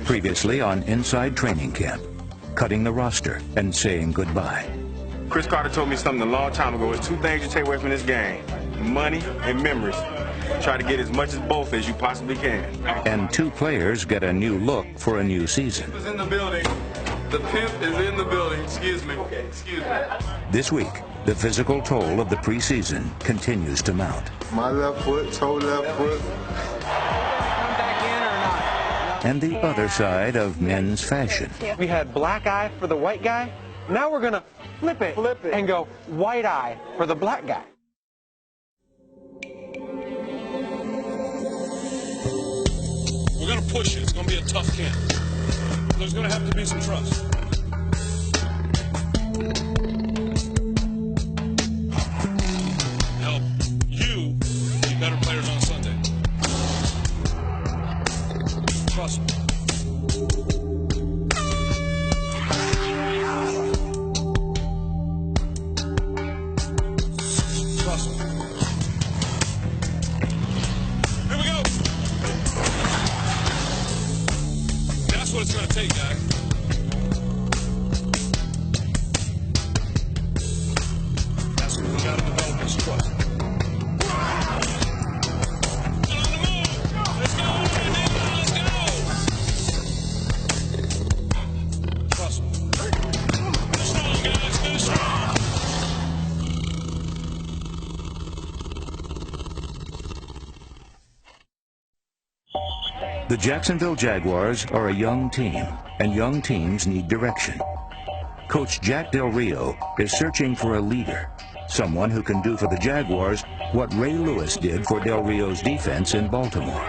Previously on Inside Training Camp, cutting the roster and saying goodbye. Chris Carter told me something a long time ago. There's two things you take away from this game: money and memories. Try to get as much as both as you possibly can. And two players get a new look for a new season. Is in the building. The pimp is in the building. Excuse me. Excuse me. This week, the physical toll of the preseason continues to mount. My left foot, toe left foot. And the other side of men's fashion. We had black eye for the white guy. Now we're going to flip it and go white eye for the black guy. We're going to push it. It's going to be a tough camp. There's going to have to be some trust. Help you be better players on Sunday. Trust me. Trust me. Here we go. That's what it's going to take, guys. That's what we got to develop is trust. The Jacksonville Jaguars are a young team, and young teams need direction. Coach Jack Del Rio is searching for a leader, someone who can do for the Jaguars what Ray Lewis did for Del Rio's defense in Baltimore.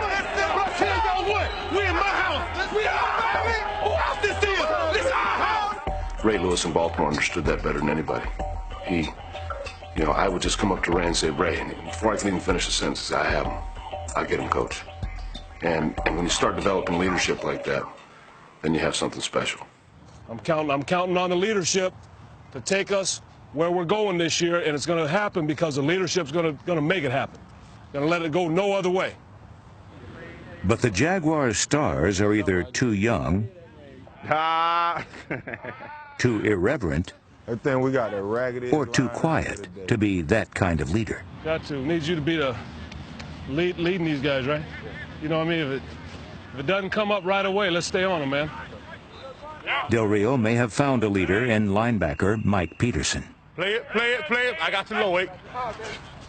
Ray Lewis in Baltimore understood that better than anybody. I would just come up to Ray and say, Ray, and before I can even finish the sentence, I have him. I'll get him, coach. And when you start developing leadership like that, then you have something special. I'm counting on the leadership to take us where we're going this year, and it's going to happen because the leadership's going to make it happen. Going to let it go no other way. But the Jaguars' stars are either too young, too irreverent, We got a raggedy or too quiet to be that kind of leader. Got to. Needs you to be the leading these guys, right? You know what I mean? If it doesn't come up right away, let's stay on them, man. Del Rio may have found a leader in linebacker Mike Peterson. Play it, play it, play it. I got the low weight.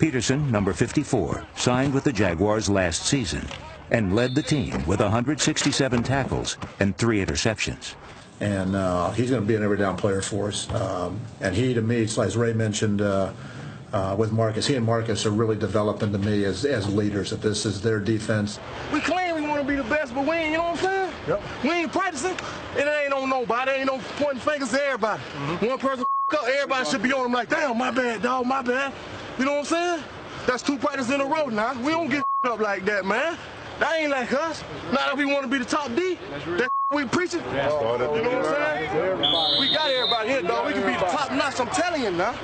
Peterson, number 54, signed with the Jaguars last season and led the team with 167 tackles and 3 interceptions. And he's going to be an every down player for us. And he, to me, as Ray mentioned, with Marcus, he and Marcus are really developing to me as leaders. If this is their defense, we claim we want to be the best, but we ain't. You know what I'm saying? Yep. We ain't practicing. It ain't on nobody. Ain't no pointing fingers to everybody. One person up, everybody should be on him like, damn, my bad, dog, my bad. You know what I'm saying? That's 2 practices in a row now. We don't get up like that, man. That ain't like us. Not if we want to be the top D. That we preaching. You know what I'm saying? We got everybody here, dog. We can be the top notch. I'm telling you now.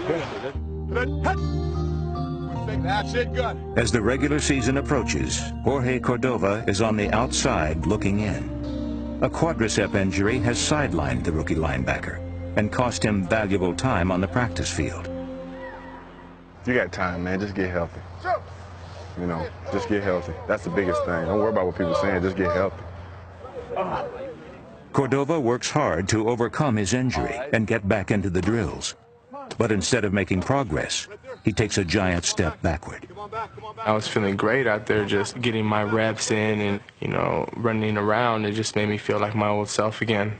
As the regular season approaches, Jorge Cordova is on the outside looking in. A quadricep injury has sidelined the rookie linebacker and cost him valuable time on the practice field. You got time, man. Just get healthy. Just get healthy. That's the biggest thing. Don't worry about what people are saying. Just get healthy. Cordova works hard to overcome his injury and get back into the drills. But instead of making progress, he takes a giant step backward. I was feeling great out there, just getting my reps in and, running around. It just made me feel like my old self again.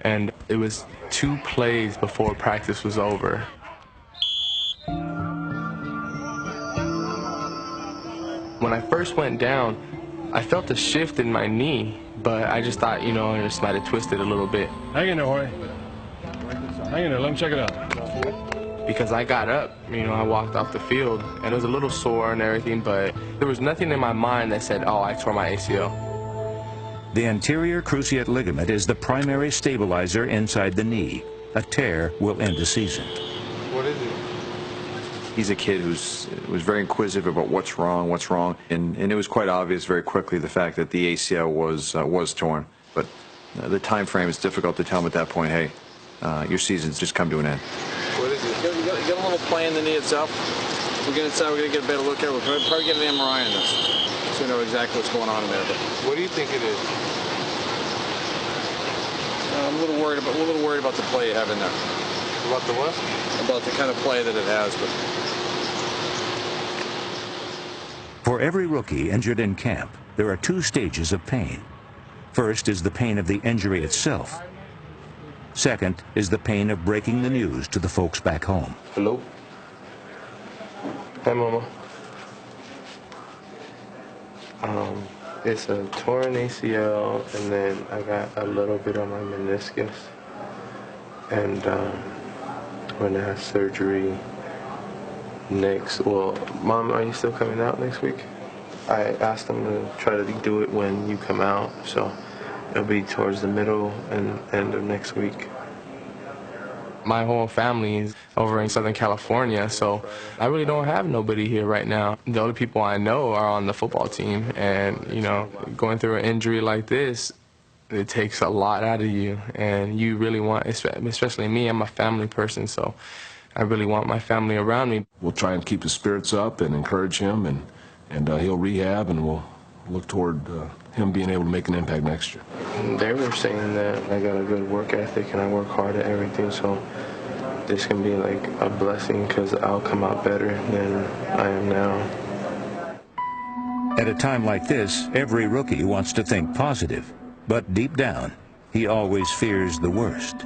And it was 2 plays before practice was over. When I first went down, I felt a shift in my knee, but I just thought, I just might have twisted a little bit. Hang in there, Jorge. Hang in there, let me check it out. Because I got up, I walked off the field, and it was a little sore and everything, but there was nothing in my mind that said, oh, I tore my ACL. The anterior cruciate ligament is the primary stabilizer inside the knee. A tear will end the season. What is it? He's a kid was very inquisitive about what's wrong, and it was quite obvious very quickly the fact that the ACL was torn. But the time frame is difficult to tell him at that point. Hey, your season's just come to an end. What is it? You got a little play in the knee itself. We're going to get a better look at it. We'll probably get an MRI on this, so we know exactly what's going on in there. But What do you think it is? I'm a little worried about the play you have in there. About the what? About the kind of play that it has. But For every rookie injured in camp, there are two stages of pain. First is the pain of the injury itself. Second is the pain of breaking the news to the folks back home. Hello? Hi, Mama. It's a torn ACL, and then I got a little bit on my meniscus. And I'm going to have surgery next. Well, Mom, are you still coming out next week? I asked them to try to do it when you come out, so it'll be towards the middle and end of next week. My whole family is over in Southern California, so I really don't have nobody here right now. The only people I know are on the football team, and, you know, going through an injury like this, it takes a lot out of you, and you really want, especially me, I'm a family person, so I really want my family around me. We'll try and keep his spirits up and encourage him, and he'll rehab, and we'll look toward him being able to make an impact next year. They were saying that I got a good work ethic and I work hard at everything, so this can be like a blessing because I'll come out better than I am now. At a time like this, every rookie wants to think positive, but deep down, he always fears the worst.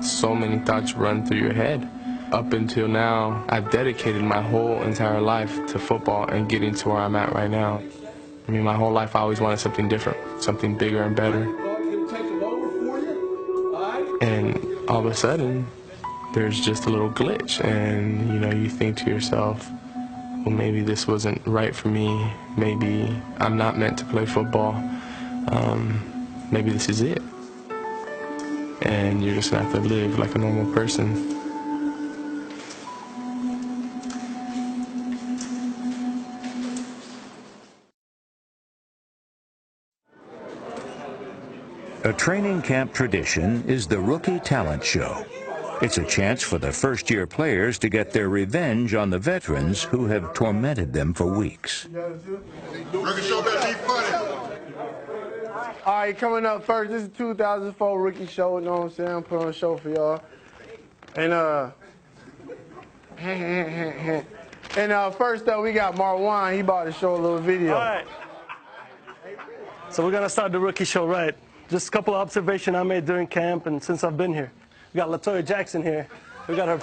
So many thoughts run through your head. Up until now, I've dedicated my whole entire life to football and getting to where I'm at right now. I mean, my whole life I always wanted something different, something bigger and better. And all of a sudden, there's just a little glitch, and, you know, you think to yourself, well, maybe this wasn't right for me. Maybe I'm not meant to play football. Maybe this is it. And you're just gonna have to live like a normal person. A training camp tradition is the Rookie Talent Show. It's a chance for the first-year players to get their revenge on the veterans who have tormented them for weeks. Rookie show better be funny. All right, coming up first, this is 2004 Rookie Show, you know what I'm saying? I'm putting on a show for y'all. And first up, we got Marwan. He about to show a little video. All right. So we're going to start the Rookie Show right. Just a couple of observations I made during camp and since I've been here. We got LaToya Jackson here. We got her.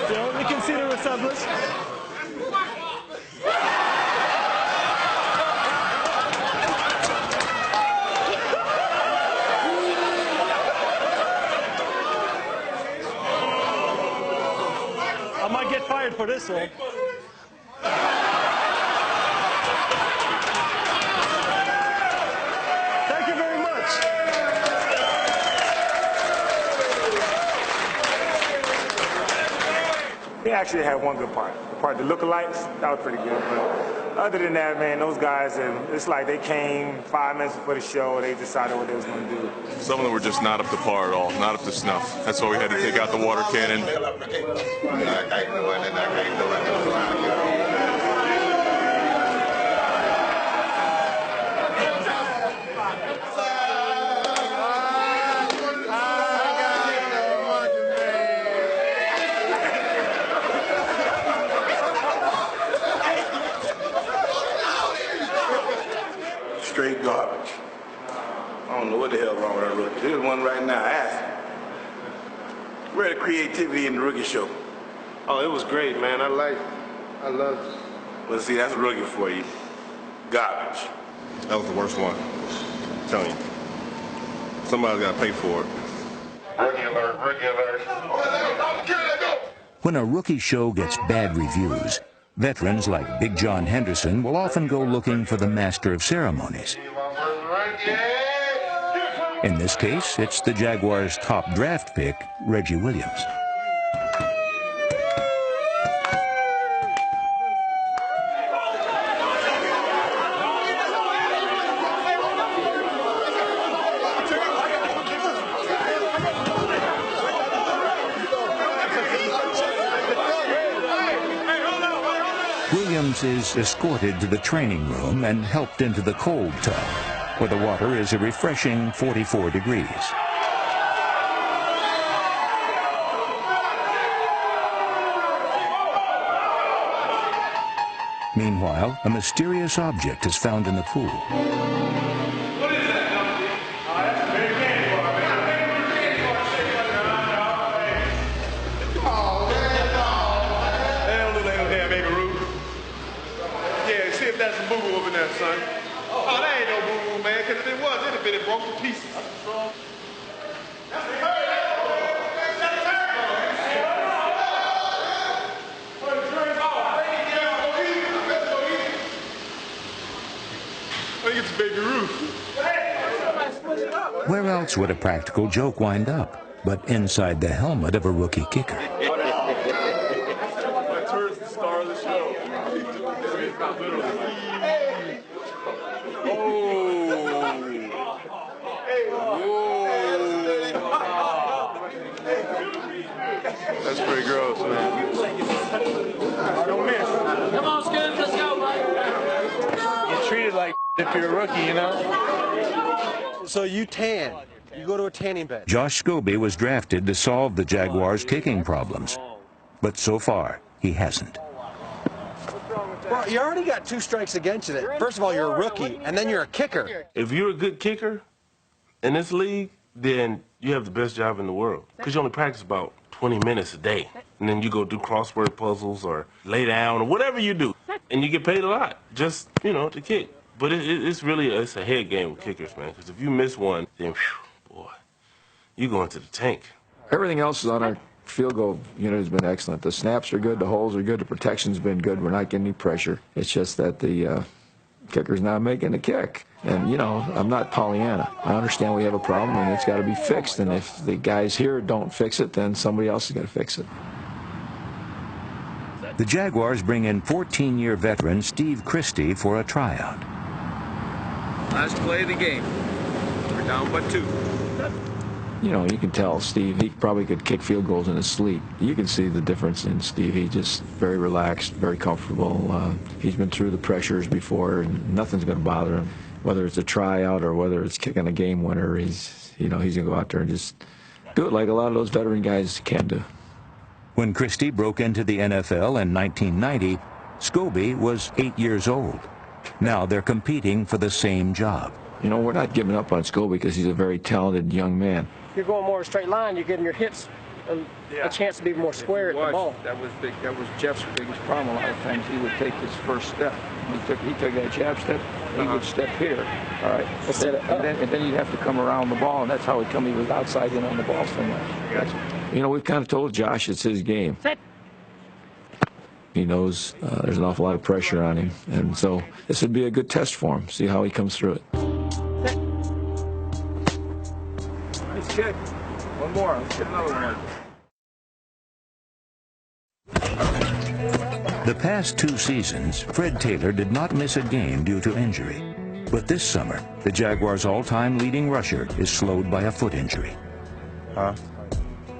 So we can see the resemblance. I might get fired for this one. Thank you very much. He actually had one good part. The part, the lookalikes, that was pretty good. But other than that, man, those guys, it's like they came 5 minutes before the show. They decided what they was going to do. Some of them were just not up to par at all, not up to snuff. That's why we had to take out the water cannon. Straight garbage. I don't know what the hell wrong with that rookie. There's one right now. Ask him. Where the creativity in the Rookie Show? Oh, it was great, man. I loved it. Well, see, that's a rookie for you. Garbage. That was the worst one. I'm telling you. Somebody's got to pay for it. Rookie alert, rookie alert. When a rookie show gets bad reviews, veterans like Big John Henderson will often go looking for the master of ceremonies. In this case, it's the Jaguars' top draft pick, Reggie Williams. Williams is escorted to the training room and helped into the cold tub, where the water is a refreshing 44 degrees. Meanwhile, a mysterious object is found in the pool. Son. Oh, that ain't no boo-boo, man, because if it was, it'd have been broke to pieces. I think it's Baby Ruth. Where else would a practical joke wind up but inside the helmet of a rookie kicker? That turn's the star of the show. That's pretty gross, man. Don't miss. Come on, Skins, let's go, buddy. You're treated like if you're a rookie, you know? So you tan. You go to a tanning bed. Josh Scobie was drafted to solve the Jaguars' kicking problems, but so far, he hasn't. Well, you already got 2 strikes against you. First of all, you're a rookie, and then you're a kicker. If you're a good kicker in this league, then you have the best job in the world, because you only practice about 20 minutes a day, and then you go do crossword puzzles or lay down or whatever you do, and you get paid a lot just, you know, to kick. But it's really a head game with kickers, man, because if you miss one, then, whew, boy, you go into the tank. Everything else is on our field goal unit has been excellent. The snaps are good, the holes are good, the protection's been good. We're not getting any pressure. It's just that the kicker's not making the kick. And, you know, I'm not Pollyanna. I understand we have a problem and it's got to be fixed. And if the guys here don't fix it, then somebody else is going to fix it. The Jaguars bring in 14-year veteran Steve Christie for a tryout. Last play of the game. We're down by 2. You know, you can tell Steve, he probably could kick field goals in his sleep. You can see the difference in Steve. He's just very relaxed, very comfortable. He's been through the pressures before, and nothing's going to bother him. Whether it's a tryout or whether it's kicking a game winner, he's going to go out there and just do it like a lot of those veteran guys can do. When Christie broke into the NFL in 1990, Scobie was 8 years old. Now they're competing for the same job. You know, we're not giving up on Scobie because he's a very talented young man. If you're going more a straight line, you're getting your hips a chance to be more square at the ball. That was big. That was Jeff's biggest problem. A lot of times he would take his first step. He took that jab step. He would step here. All right. And then he'd have to come around the ball, and that's how he'd come. He was outside in on the ball so much. You know, we've kind of told Josh it's his game. He knows there's an awful lot of pressure on him, and so this would be a good test for him. See how he comes through it. Nice kick. One more. Let's get another one. The past 2 seasons, Fred Taylor did not miss a game due to injury. But this summer, the Jaguars' all-time leading rusher is slowed by a foot injury. It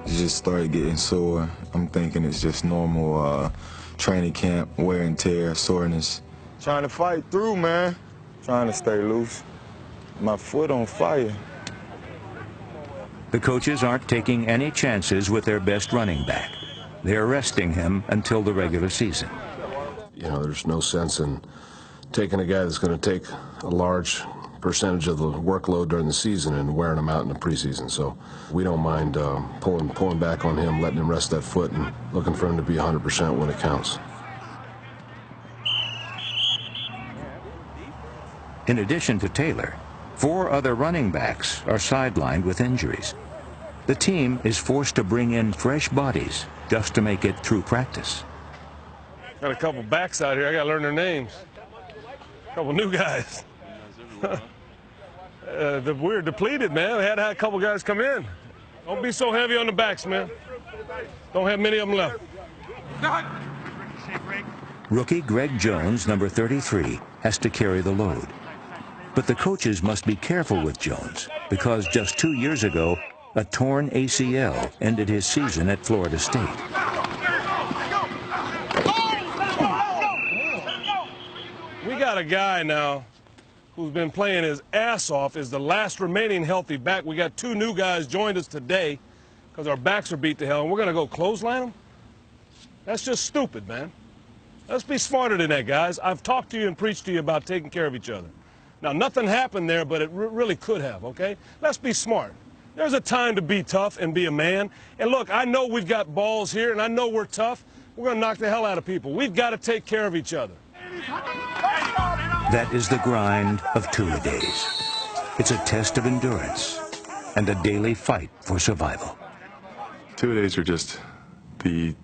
just started getting sore. I'm thinking it's just normal training camp, wear and tear, soreness. Trying to fight through, man. Trying to stay loose. My foot on fire. The coaches aren't taking any chances with their best running back. They're resting him until the regular season. You know, there's no sense in taking a guy that's going to take a large percentage of the workload during the season and wearing him out in the preseason. So we don't mind pulling back on him, letting him rest that foot, and looking for him to be 100% when it counts. In addition to Taylor, 4 other running backs are sidelined with injuries. The team is forced to bring in fresh bodies just to make it through practice. Got a couple backs out here. I got to learn their names. A couple new guys. We're depleted, man. We had to have a couple guys come in. Don't be so heavy on the backs, man. Don't have many of them left. Rookie Greg Jones, number 33, has to carry the load. But the coaches must be careful with Jones because just 2 years ago, a torn ACL ended his season at Florida State. We got a guy now who's been playing his ass off, is the last remaining healthy back. We got 2 new guys joined us today because our backs are beat to hell, and we're going to go clothesline them? That's just stupid, man. Let's be smarter than that, guys. I've talked to you and preached to you about taking care of each other. Now, nothing happened there, but it really could have, okay? Let's be smart. There's a time to be tough and be a man. And look, I know we've got balls here, and I know we're tough. We're going to knock the hell out of people. We've got to take care of each other. That is the grind of two-a-days. It's a test of endurance and a daily fight for survival. Two-a-days are just the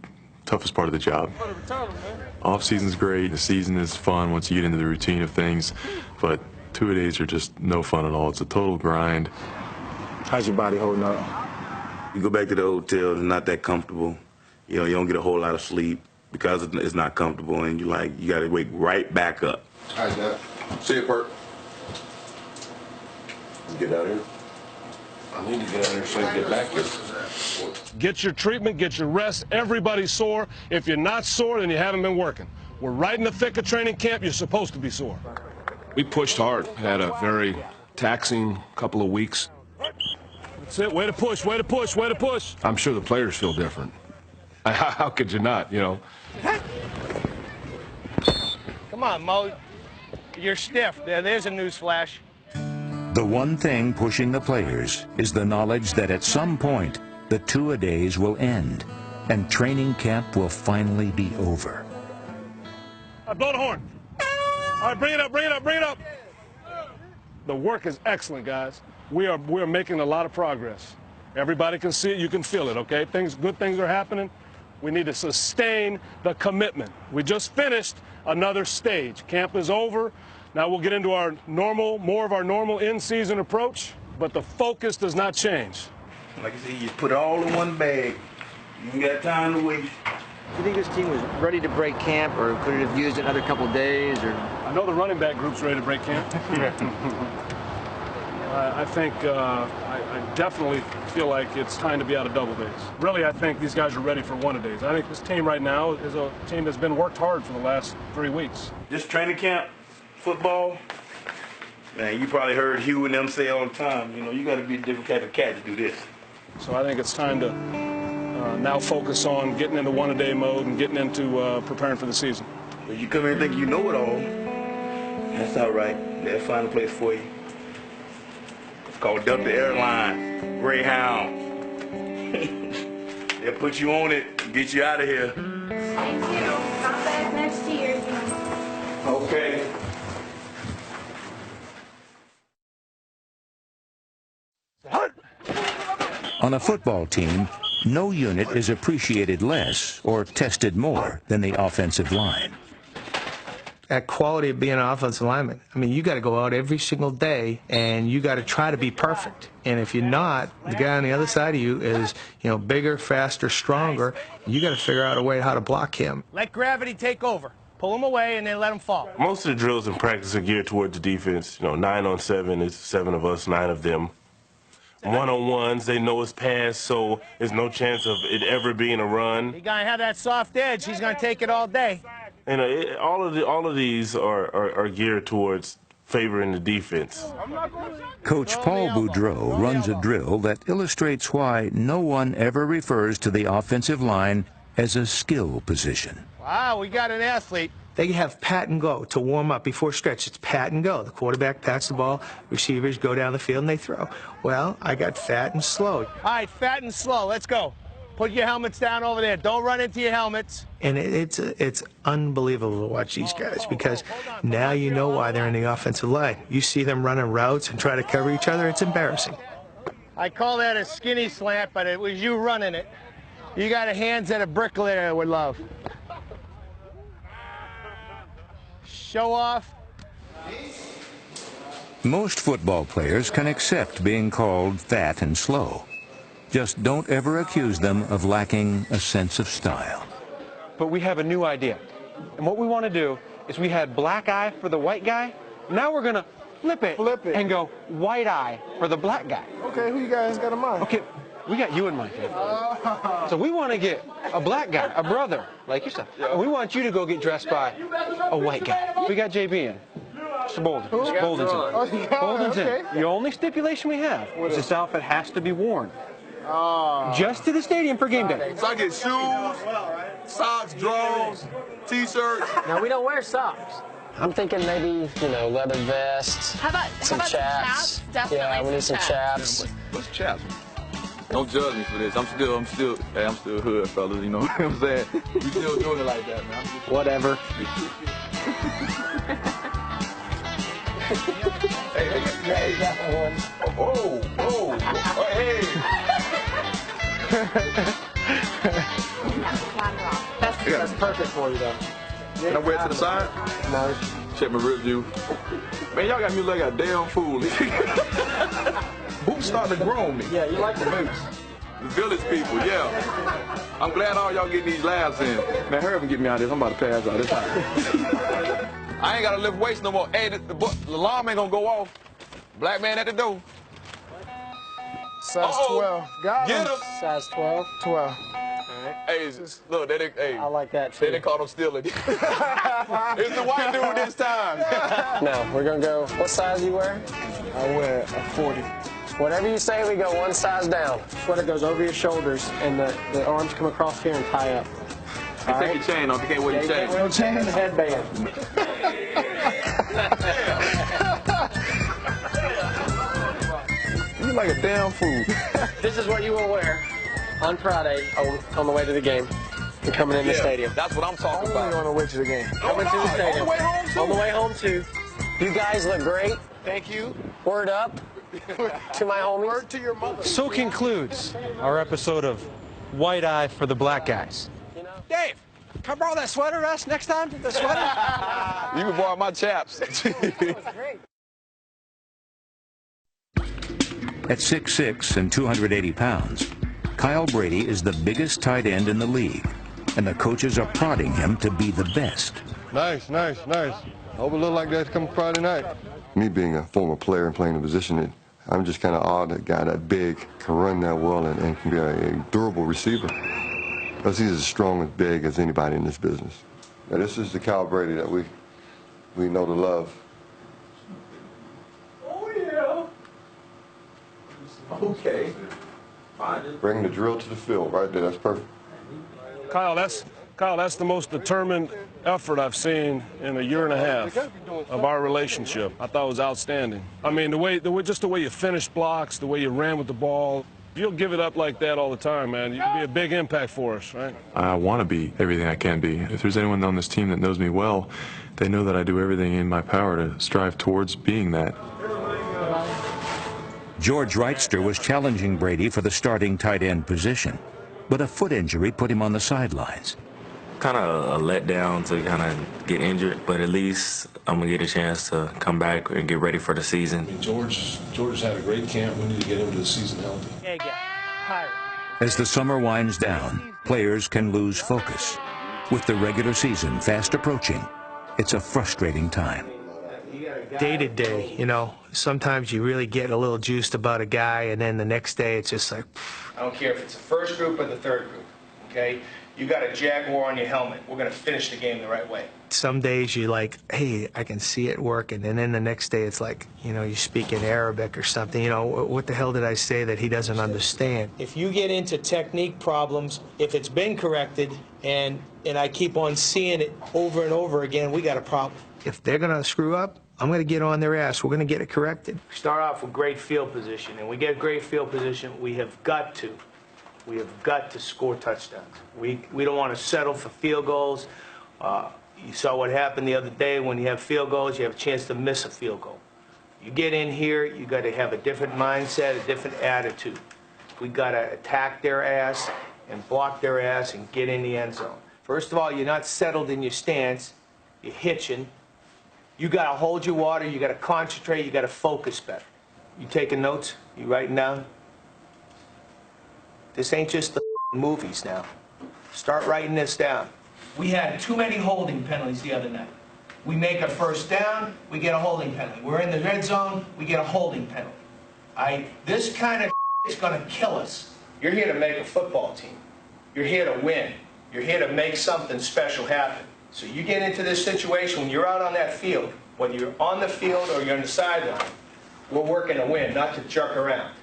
toughest part of the job. Off-season's great. The season is fun once you get into the routine of things, but two-a-days are just no fun at all. It's a total grind. How's your body holding up? You go back to the hotel, it's not that comfortable. You know, you don't get a whole lot of sleep because it's not comfortable, and you got to wake right back up. All right, Dad. See you, Bert. Get out of here. I need to get out of here so I can get back here. Get your treatment, get your rest. Everybody's sore. If you're not sore, then you haven't been working. We're right in the thick of training camp. You're supposed to be sore. We pushed hard. Had a very taxing couple of weeks. That's it. Way to push, way to push, way to push. I'm sure the players feel different. How could you not, you know? Come on, Mo. You're stiff. There's a news flash. The one thing pushing the players is the knowledge that at some point, the two-a-days will end and training camp will finally be over. Blow the horn. All right, bring it up, bring it up, bring it up. The work is excellent, guys. We are making a lot of progress. Everybody can see it, you can feel it, okay? Good things are happening. We need to sustain the commitment. We just finished another stage. Camp is over. Now we'll get into our more of our normal in-season approach, but the focus does not change. Like I said, you put it all in one bag. You ain't got time to waste. Do you think this team was ready to break camp, or could it have used another couple of days? Or I know the running back group's ready to break camp. I think I definitely feel like it's time to be out of double days. Really, I think these guys are ready for one-a-days. I think this team right now is a team that's been worked hard for the last 3 weeks. This training camp, football, man, you probably heard Hugh and them say all the time, you know, you got to be a different type of cat to do this. So I think it's time to now focus on getting into one-a-day mode and getting into preparing for the season. If you come here and think you know it all, that's all right. They'll find a place for you. It's called Delta Airlines, Greyhound. They'll put you on it and get you out of here. Thank you. Come back next year. Okay. On a football team, no unit is appreciated less or tested more than the offensive line. That quality of being an offensive lineman, I mean, you got to go out every single day and you got to try to be perfect. And if you're not, the guy on the other side of you is, you know, bigger, faster, stronger. You got to figure out a way how to block him. Let gravity take over. Pull him away and then let him fall. Most of the drills in practice are geared towards the defense. You know, 9 on 7 is 7 of us, 9 of them. One-on-ones, they know it's pass, so there's no chance of it ever being a run. He's gonna have that soft edge. He's gonna take it all day. And all of these are geared towards favoring the defense. Coach Paul Boudreau runs a drill that illustrates why no one ever refers to the offensive line as a skill position. Wow, we got an athlete. They have pat and go to warm up before stretch. It's pat and go. The quarterback pats the ball, receivers go down the field and they throw. Well, I got fat and slow. All right, fat and slow. Let's go. Put your helmets down over there. Don't run into your helmets. And it's unbelievable to watch these guys because now you know why they're in the offensive line. You see them running routes and try to cover each other. It's embarrassing. I call that a skinny slant, but it was you running it. You got hands that a bricklayer would love. Show off. Most football players can accept being called fat and slow. Just don't ever accuse them of lacking a sense of style. But we have a new idea. And what we want to do is we had black eye for the white guy. Now we're going to flip it and go white eye for the black guy. Okay, who you guys got in mind? Okay, we got you in mind. So we want to get a black guy, a brother, like yourself. And we want you to go get dressed by a white guy. We got JB in. Mr. Bolden. Mr. Bolden's in. Oh, yeah, Bolden's okay. in. The only stipulation we have is this outfit has to be worn just to the stadium for game day. So I get shoes, socks, drawers, T-shirts. Now, we don't wear socks. I'm thinking maybe, you know, leather vests. How about some chaps? Definitely yeah, we need some chaps. What's chaps? Don't judge me for this. I'm still hood, fellas. You know what I'm saying? We still doing it like that, man. Whatever. Hey, that one. Oh, hey. That's perfect for you, though. Can I wear it to the side? No. Check my rib view. Man, y'all got me like a damn fool. Boots starting to grow on me. Yeah, you like the boots. The village people, yeah. I'm glad all y'all getting these laughs in. Man, hurry up and get me out of this. I'm about to pass out this time. I ain't got to lift weights no more. Hey, the alarm ain't going to go off. Black man at the door. Size 12. Got Get him. Size 12? 12. Hey, look, hey. I like that, too. They didn't call them stealing. It's the white dude this time. No, we're going to go, what size do you wear? I wear a 40. Whatever you say, we go one size down. Sweater goes over your shoulders, and the arms come across here and tie up. You take your chain off. You can't wear your chain. You can't wear chain and headband. You like a damn fool. This is what you will wear on Friday on the way to the game and coming in the stadium. That's what I'm talking about. On the way to the game. Coming to the stadium. On the way home, too. On the way home, too. You guys look great. Thank you. Word up to my homies. Word to your mother. So concludes our episode of White Eye for the Black Guys. Dave, can I borrow that sweater vest next time? The sweater? You can borrow my chaps. At 6'6" and 280 pounds, Kyle Brady is the biggest tight end in the league, and the coaches are prodding him to be the best. Nice. Hope it look like that come Friday night. Me being a former player and playing the position, I'm just kind of odd that a guy that big can run that well and can be a durable receiver. Because he's as strong and big as anybody in this business. Now, this is the Kyle Brady that we know to love. Oh, yeah. Okay. Fine. Bring the drill to the field right there. That's perfect. Kyle, that's the most determined effort I've seen in a year and a half of our relationship. I thought it was outstanding. I mean, just the way you finished blocks, the way you ran with the ball. If you'll give it up like that all the time, man, you'd be a big impact for us, right? I want to be everything I can be. If there's anyone on this team that knows me well, they know that I do everything in my power to strive towards being that. George Wrightster was challenging Brady for the starting tight end position, but a foot injury put him on the sidelines. Kind of a letdown to kind of get injured, but at least I'm going to get a chance to come back and get ready for the season. George has had a great camp. We need to get him to the season healthy. As the summer winds down, players can lose focus. With the regular season fast approaching, it's a frustrating time. Day to day, you know, sometimes you really get a little juiced about a guy, and then the next day it's just like, I don't care if it's the first group or the third group, okay? You got a Jaguar on your helmet. We're going to finish the game the right way. some days you're like, hey, I can see it working, and then the next day it's like, you know, you speak in Arabic or something. You know, what the hell did I say that he doesn't understand? If you get into technique problems, if it's been corrected, and I keep on seeing it over and over again, we got a problem. If they're going to screw up, I'm going to get on their ass. We're going to get it corrected. We start off with great field position, and we get great field position, we have got to score touchdowns. We don't want to settle for field goals. You saw what happened the other day. When you have field goals, you have a chance to miss a field goal. You get in here, you got to have a different mindset, a different attitude. We got to attack their ass and block their ass and get in the end zone. First of all, you're not settled in your stance. You're hitching. You got to hold your water. You got to concentrate. You got to focus better. You taking notes? You writing down? This ain't just the movies now. Start writing this down. We had too many holding penalties the other night. We make a first down, we get a holding penalty. We're in the red zone, we get a holding penalty. This kind of is going to kill us. You're here to make a football team. You're here to win. You're here to make something special happen. So you get into this situation when you're out on that field, whether you're on the field or you're on the sideline, we're working to win, not to jerk around.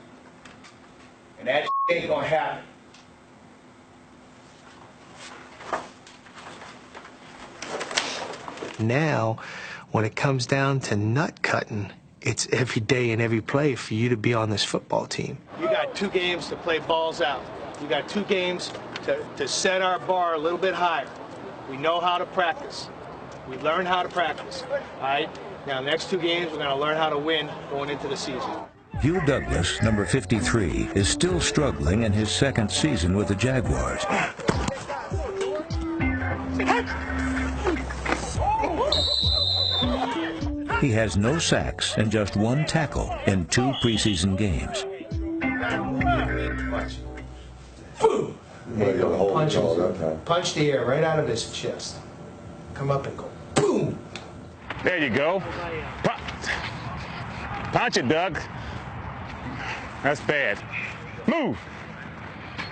And that ain't going to happen. Now, when it comes down to nut cutting, it's every day and every play for you to be on this football team. You got 2 games to play balls out. You got 2 games to set our bar a little bit higher. We know how to practice. We learn how to practice. All right? Now, next 2 games, we're going to learn how to win going into the season. Hugh Douglas, number 53, is still struggling in his 2nd season with the Jaguars. He has no sacks and just 1 tackle in 2 preseason games. Punch the air right out of his chest. Come up and go. Boom! There you go. Punch it, Doug. That's bad. Move.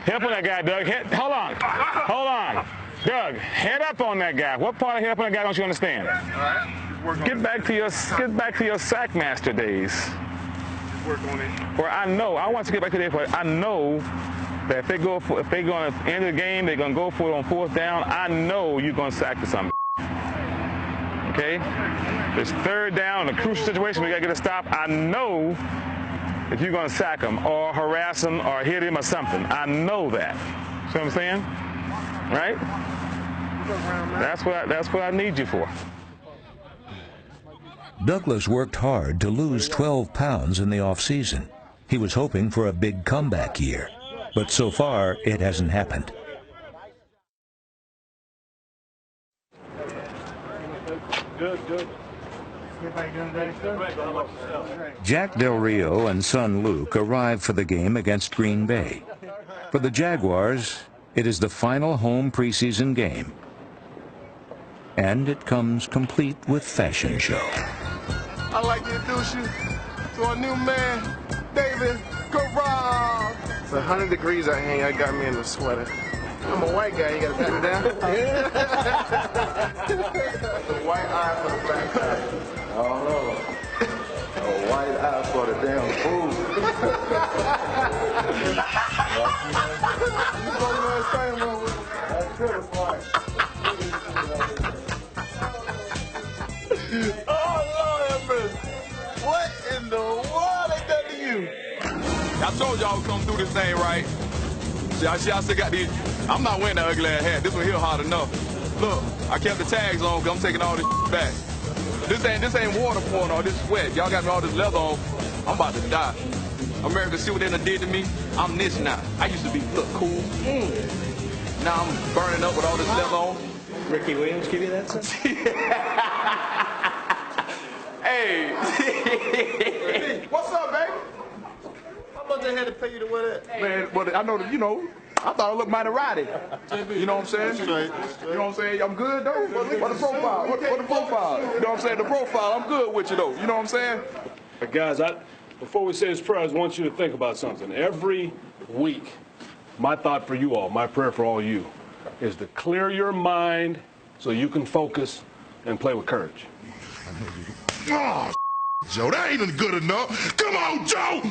Help on that guy, Doug. Hold on. Hold on. Doug, head up on that guy. What part of head up on that guy don't you understand? All right. Get back to your Sackmaster days. Work on it. Where I want to get back to the where I know that if they're going to end the game, they're going to go for it on 4th down. I know you're going to sack to something. Okay? It's 3rd down, a crucial situation. We got to get a stop. I know if you're going to sack him or harass him or hit him or something. I know that. See what I'm saying? Right? That's what I need you for. Douglas worked hard to lose 12 pounds in the off-season. He was hoping for a big comeback year, but so far it hasn't happened. Good. Jack Del Rio and son Luke arrived for the game against Green Bay. For the Jaguars, it is the final home preseason game. And it comes complete with fashion show. I'd like to introduce you to our new man, David Garage. It's 100 degrees out here. I got me in the sweater. I'm a white guy. You got to put it down. The white eye for the black eye. Oh no. A white eye for the damn food. What in the world they done to you? I told y'all to come through this thing, right? See, I still got these. I'm not wearing that ugly ass hat. This one here hard enough. Look, I kept the tags on because I'm taking all this back. This ain't water pouring on. This is wet. Y'all got me all this leather on. I'm about to die. America, see what they done did to me? I'm this now. I used to be, look, cool. Now I'm burning up with all this leather on. Ricky Williams give you that, son? Hey. What's up, baby? How much they had to pay you to wear that? Man, but I know that, I thought it looked mighty rowdy. You know what I'm saying? You know what I'm saying? I'm good, though. What the profile? What the profile? You know what I'm saying? The profile, I'm good with you, though. You know what I'm saying? But guys, before we say this prayer, I just want you to think about something. Every week, my thought for you all, my prayer for all you, is to clear your mind so you can focus and play with courage. Oh, Joe, that ain't good enough. Come on, Joe.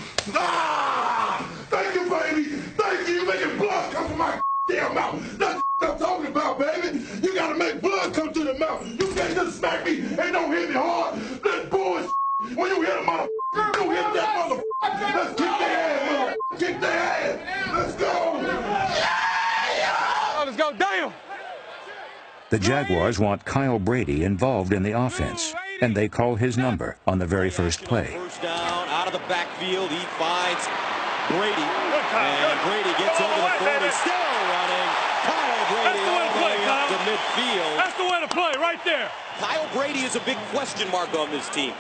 Thank you, baby. Thank you. You making blood come from my damn mouth. That's what I'm talking about, baby. You gotta make blood come to the mouth. You can't just smack me and don't hit me hard. That's bullshit. When you hit a motherfucker, you hit that motherfucker. Let's kick their ass, motherfucker. Kick their ass. Let's go. Let's go, damn. The Jaguars want Kyle Brady involved in the offense. and they call his number on the very first play. First down, out of the backfield, he finds Brady, and Brady gets over the 40, still running. Kyle Brady all the way up to midfield. That's the way to play, right there. Kyle Brady is a big question mark on this team.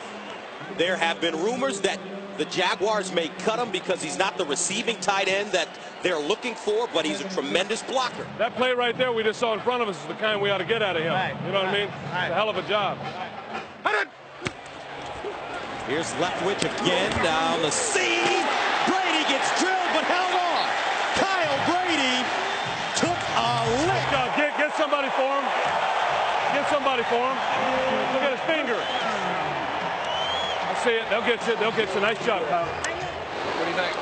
There have been rumors that the Jaguars may cut him because he's not the receiving tight end that they're looking for, but he's a tremendous blocker. That play right there we just saw in front of us is the kind we ought to get out of him. You know what I mean? It's a hell of a job. Here's Leftwich again down the seam. Brady gets drilled but held on. Kyle Brady took a lick. Get somebody for him. Get somebody for him. Look at his finger. I see it. They'll get you. They'll get you. Nice job, Kyle. What do you think?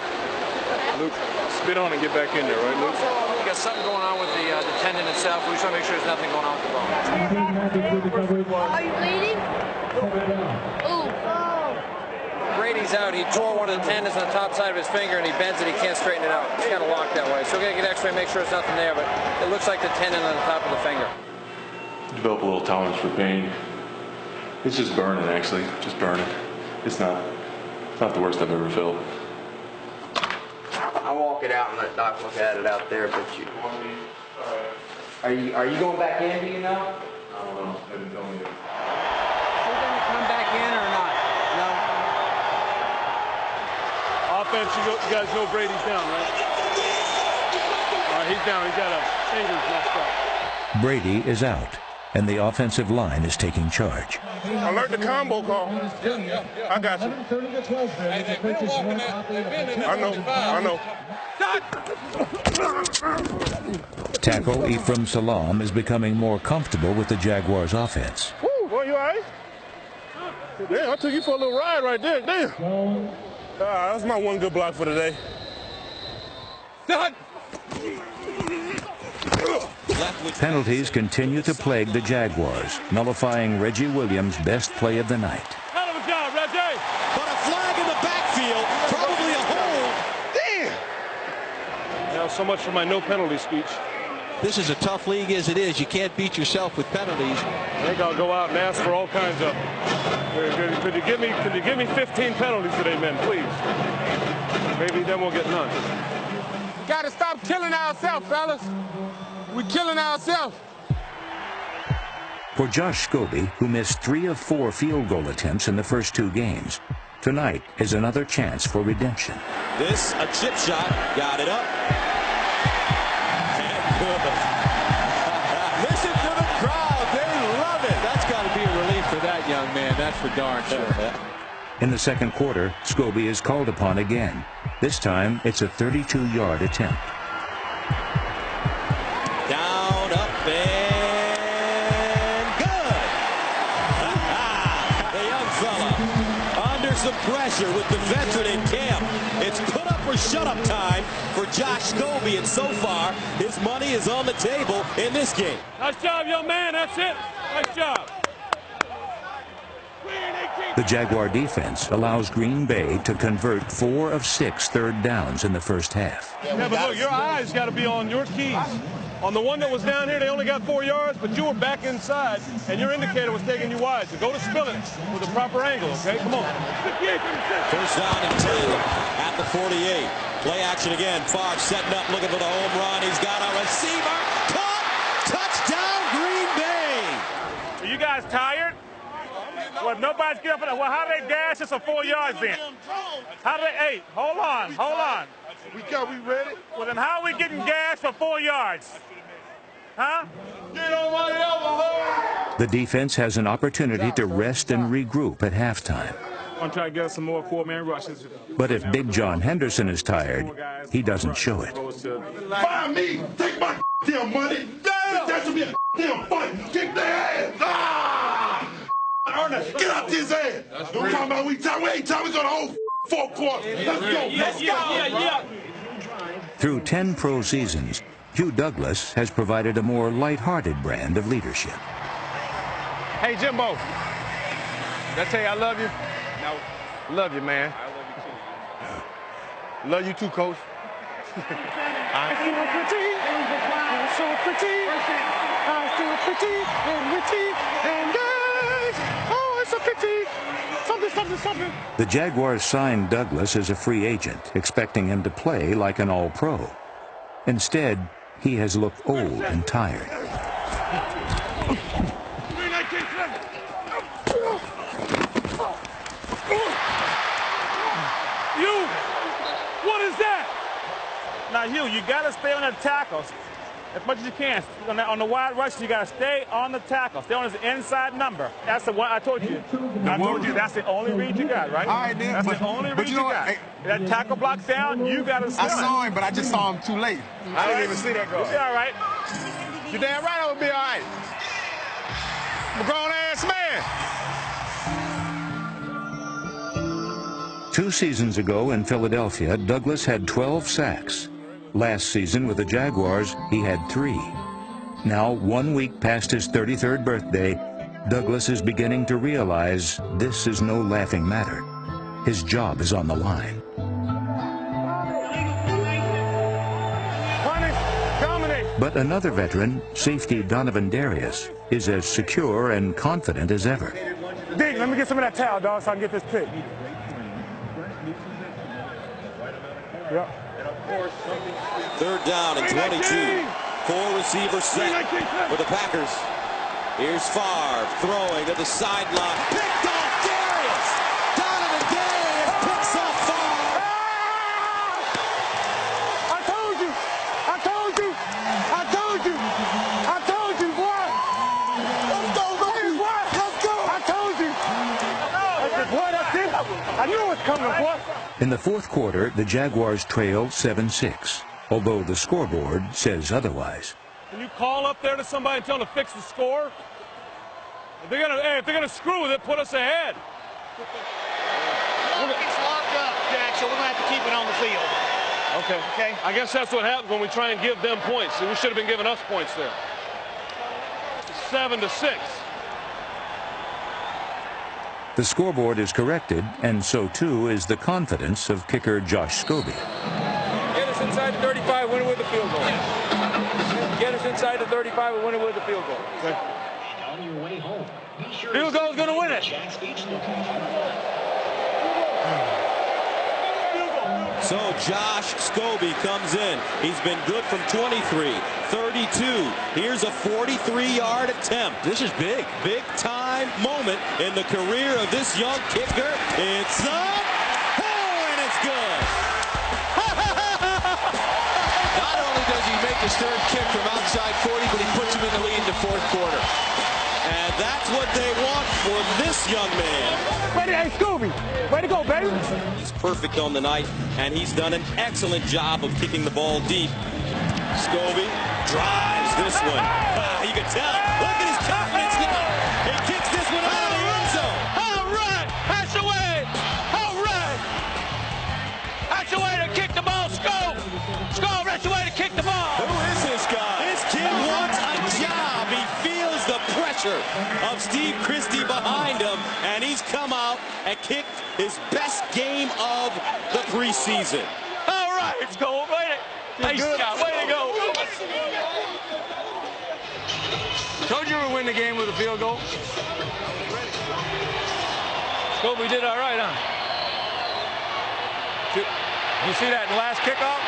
Luke, spit on and get back in there, right, Luke? You got something going on with the tendon itself. We just want to make sure there's nothing going on with the bone. Are you bleeding? Ooh. Brady's out. He tore one of the tendons on the top side of his finger, and he bends it. He can't straighten it out. It's kind of locked that way. So we're going to get X-ray, make sure there's nothing there, but it looks like the tendon on the top of the finger. Develop a little tolerance for pain. It's just burning, actually. Just burning. It's not the worst I've ever felt. I'll walk it out and let Doc look at it out there, but you... Are you going back in, do you know? I don't know. They didn't tell me yet. You're going to come back in or not? No? Offense, you guys know Brady's down, right? All right, he's down. He's got a fingers messed up. Brady is out, and the offensive line is taking charge. Alert the combo call. I got you. I know. Tackle Ephraim Salam is becoming more comfortable with the Jaguars' offense. Woo, boy, you all right? Damn, I took you for a little ride right there. Damn. That's my one good block for today. Penalties continue to plague the Jaguars, nullifying Reggie Williams' best play of the night. Hell of a job, Reggie! But a flag in the backfield, probably a hold. Damn! Now, so much for my no penalty speech. This is a tough league as it is. You can't beat yourself with penalties. I think I'll go out and ask for all kinds of. Could you give me 15 penalties today, men, please? Maybe then we'll get none. Got to stop killing ourselves, fellas. We're killing ourselves. For Josh Scobie, who missed 3 of 4 field goal attempts in the first 2 games, tonight is another chance for redemption. This, a chip shot, got it up. And good. Listen to the crowd, they love it. That's got to be a relief for that young man, that's for darn sure. In the second quarter, Scobie is called upon again. This time, it's a 32-yard attempt. Down, up, and good. The young fella under some pressure with the veteran in camp. It's put up or shut up time for Josh Scobie, and so far his money is on the table in this game. Nice job, young man. That's it. Nice job. The Jaguar defense allows Green Bay to convert 4 of 6 third downs in the first half. Yeah, but look, your eyes got to be on your keys. On the one that was down here, they only got 4 yards, but you were back inside, and your indicator was taking you wide. So go to spill it with a proper angle, okay? Come on. First down and 10 at the 48. Play action again. Favre setting up, looking for the home run. He's got a receiver. Caught. Touchdown, Green Bay. Are you guys tired? Well, if nobody's getting up for that, well, how do they dash us for 4 yards then? How do they, hey, hold on. We ready? Well, then how are we getting gas for 4 yards? Huh? Get on my elbow. The defense has an opportunity to rest and regroup at halftime. I'm trying to get some more 4-man rushes. But if Big John Henderson is tired, he doesn't show it. Fire me! Take my damn money! Damn! That should be a damn fight! Kick their ass! Ah! Ernest, get out this ass! Don't talk about we time. We ain't time. We got a whole 4 quarters. Let's go. Let's go. Yeah. Through 10 pro seasons, Hugh Douglas has provided a more lighthearted brand of leadership. Hey, Jimbo. Did I tell you I love you? No. Love you, man. I love you too. Love you too, Coach. I feel pretty, I'm so pretty, I feel pretty and witty and good. Oh, it's a pity. Something. The Jaguars signed Douglas as a free agent, expecting him to play like an all-pro. Instead, he has looked old and tired. What is that? Now, Hugh, you got to stay on the tackles as much as you can. On the wide rush, you got to stay on the tackle. Stay on his inside number. That's the one I told you. I told you that's the only read you got, right? All right, then. That's the only read you got. Hey, that tackle block's down, you got to swim. I saw him, but I just saw him too late. I didn't even see that go. You'll be all right. You're damn right I would be all right. I'm a grown-ass man. 2 seasons ago in Philadelphia, Douglas had 12 sacks. Last season with the Jaguars, he had 3. Now, 1 week past his 33rd birthday, Douglas is beginning to realize this is no laughing matter. His job is on the line. But another veteran, safety Donovan Darius, is as secure and confident as ever. Dink, let me get some of that towel, dog, so I can get this pick. Yep. 3rd down and 22. 4 receivers set for the Packers. Here's Favre throwing to the sideline. Picked off Darius. Donovan Darius picks off Favre. I told you. I told you. I told you. I told you, boy. Let's go, baby. Let's go. I told you. Boy, that's it. I knew it was coming, boy. In the 4th quarter, the Jaguars trailed 7-6, although the scoreboard says otherwise. Can you call up there to somebody and tell them to fix the score? If they're gonna screw with it, put us ahead. It's locked up, Jack, so we're gonna have to keep it on the field. Okay. I guess that's what happens when we try and give them points. We should have been giving us points there. 7-6. The scoreboard is corrected, and so too is the confidence of kicker Josh Scobie. Get us inside the 35, win it with the field goal. Get us inside the 35 and win it with the field goal. Okay. On your way home, be sure field goal's going to win it. So Josh Scobie comes in. He's been good from 23, 32. Here's a 43-yard attempt. This is big. Big-time moment in the career of this young kicker. It's up. Oh, and it's good. Not only does he make his 3rd kick from outside 40, but he puts him in the lead in the 4th quarter. And that's what they want for this young man. Hey, Scooby, way to go, baby. He's perfect on the night, and he's done an excellent job of kicking the ball deep. Scobie drives this one. You can tell. Look at his confidence now. He kicks this one out of the end zone. All right, that's the way. All right. That's the way to kick the ball, Scope. Scope, that's the way to kick the ball. Who is this guy? This kid wants a job. He feels the pressure of Steve Christie behind him, and he's come out and kicked his best game of the preseason. All right, Scope. Nice job. Way to go. Told you we'd win the game with a field goal. Scope, we did all right, huh? You see that in the last kickoff?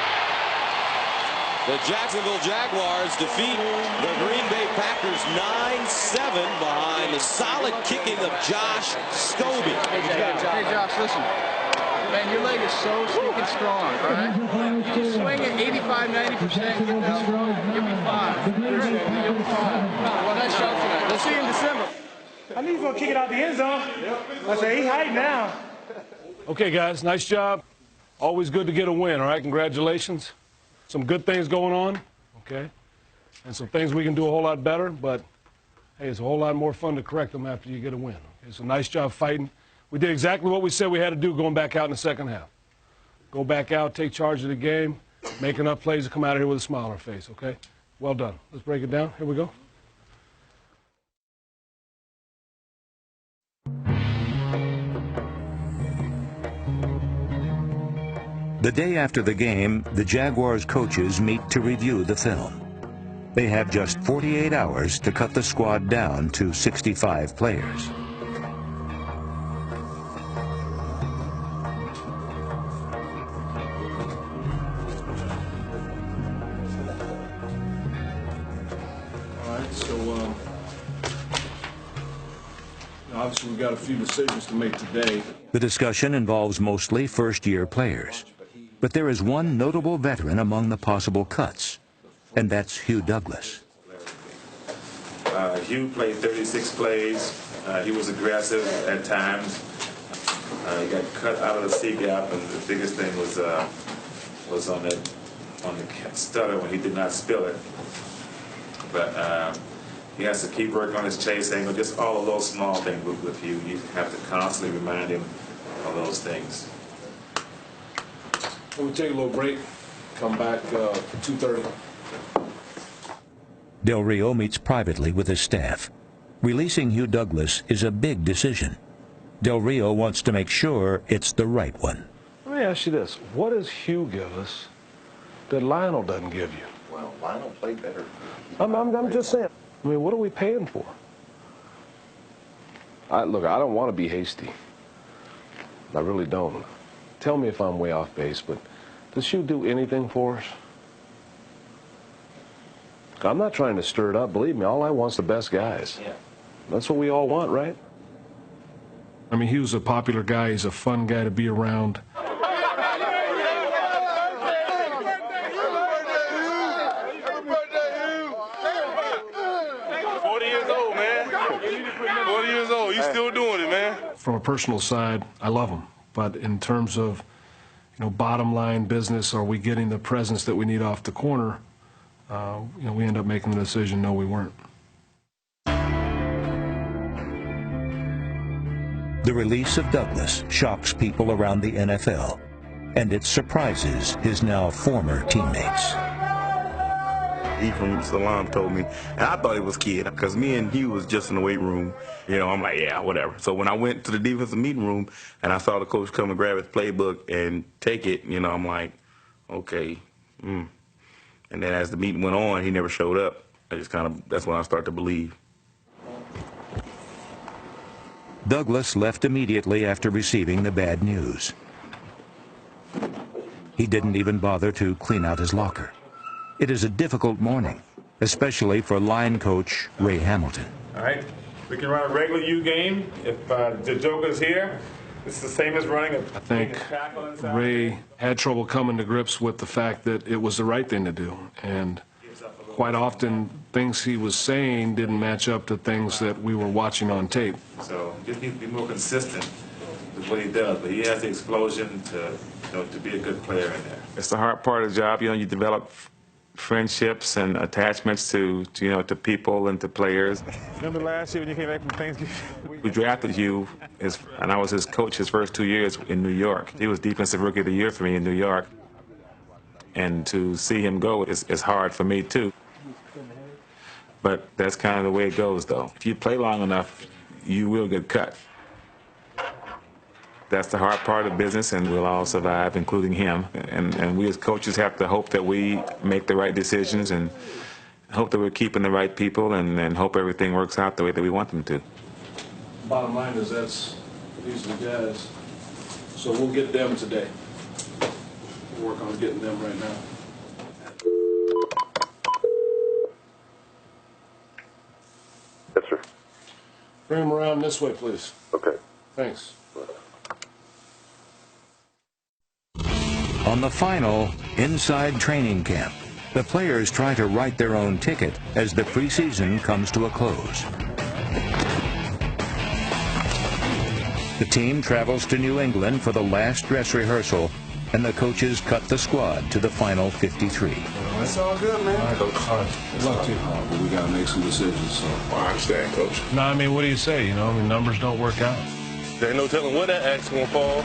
The Jacksonville Jaguars defeat the Green Bay Packers 9-7 behind the solid kicking of Josh Scobie. Hey, Josh, listen. Man, your leg is so stinking strong, all right? You swing at 85, 90%, give me 5. Give me 5. Well, nice shot tonight. We'll see you in December. I knew he was going to kick it out the end zone. I said, he's hiding now. Okay, guys, nice job. Always good to get a win, all right? Congratulations. Some good things going on, okay? And some things we can do a whole lot better, but, hey, it's a whole lot more fun to correct them after you get a win. Okay? So nice job fighting. We did exactly what we said we had to do going back out in the 2nd half. Go back out, take charge of the game, make enough plays to come out of here with a smile on our face, okay? Well done. Let's break it down. Here we go. The day after the game, the Jaguars coaches meet to review the film. They have just 48 hours to cut the squad down to 65 players. obviously we've got a few decisions to make today. The discussion involves mostly first-year players. But there is one notable veteran among the possible cuts, and that's Hugh Douglas. Hugh played 36 plays. He was aggressive at times. He got cut out of the C gap, and the biggest thing was on the stutter when he did not spill it. But he has to keep working on his chase angle, just all of those small things with Hugh. You have to constantly remind him of those things. We'll take a little break, come back 2:30. Del Rio meets privately with his staff. Releasing Hugh Douglas is a big decision. Del Rio wants to make sure it's the right one. Let me ask you this. What does Hugh give us that Lionel doesn't give you? Well, Lionel played better. I'm just saying. I mean, what are we paying for? Look, I don't want to be hasty. I really don't. Tell me if I'm way off base, but does Hugh do anything for us? I'm not trying to stir it up. Believe me, all I want is the best guys. Yeah. That's what we all want, right? I mean, Hugh's a popular guy. He's a fun guy to be around. 40 years old, man. 40 years old. You still doing it, man. From a personal side, I love him. But in terms of, bottom line business, are we getting the presence that we need off the corner? We end up making the decision, no, we weren't. The release of Douglas shocks people around the NFL, and it surprises his now former teammates. Ephraim Salam told me, and I thought it was kid, because me and Hugh was just in the weight room. I'm like, yeah, whatever. So when I went to the defensive meeting room and I saw the coach come and grab his playbook and take it, I'm like, okay. And then as the meeting went on, he never showed up. That's when I started to believe. Douglas left immediately after receiving the bad news. He didn't even bother to clean out his locker. It is a difficult morning, especially for line coach Ray Hamilton. All right, we can run a regular U game if the Joker's here. It's the same as running a I think Ray had trouble coming to grips with the fact that it was the right thing to do. And quite often, things he was saying didn't match up to things that we were watching on tape. So just needs to be more consistent with what he does. But he has the explosion to be a good player in there. It's the hard part of the job. You develop friendships and attachments to people and to players. Remember last year when you came back from Thanksgiving? We drafted you, and I was his coach his first 2 years in New York. He was Defensive Rookie of the Year for me in New York. And to see him go is hard for me, too. But that's kind of the way it goes, though. If you play long enough, you will get cut. That's the hard part of the business, and we'll all survive, including him. And we as coaches have to hope that we make the right decisions and hope that we're keeping the right people and hope everything works out the way that we want them to. Bottom line is these are the guys. So we'll get them today. We'll work on getting them right now. Yes, sir. Bring them around this way, please. Okay. Thanks. On the final inside training camp, the players try to write their own ticket as the preseason comes to a close. The team travels to New England for the last dress rehearsal, and the coaches cut the squad to the final 53. It's all good, man. All right, Coach. All right. Good luck to you. But we got to make some decisions, so. I understand, Coach. No, I mean, what do you say? Numbers don't work out. There ain't no telling where that axe gonna fall.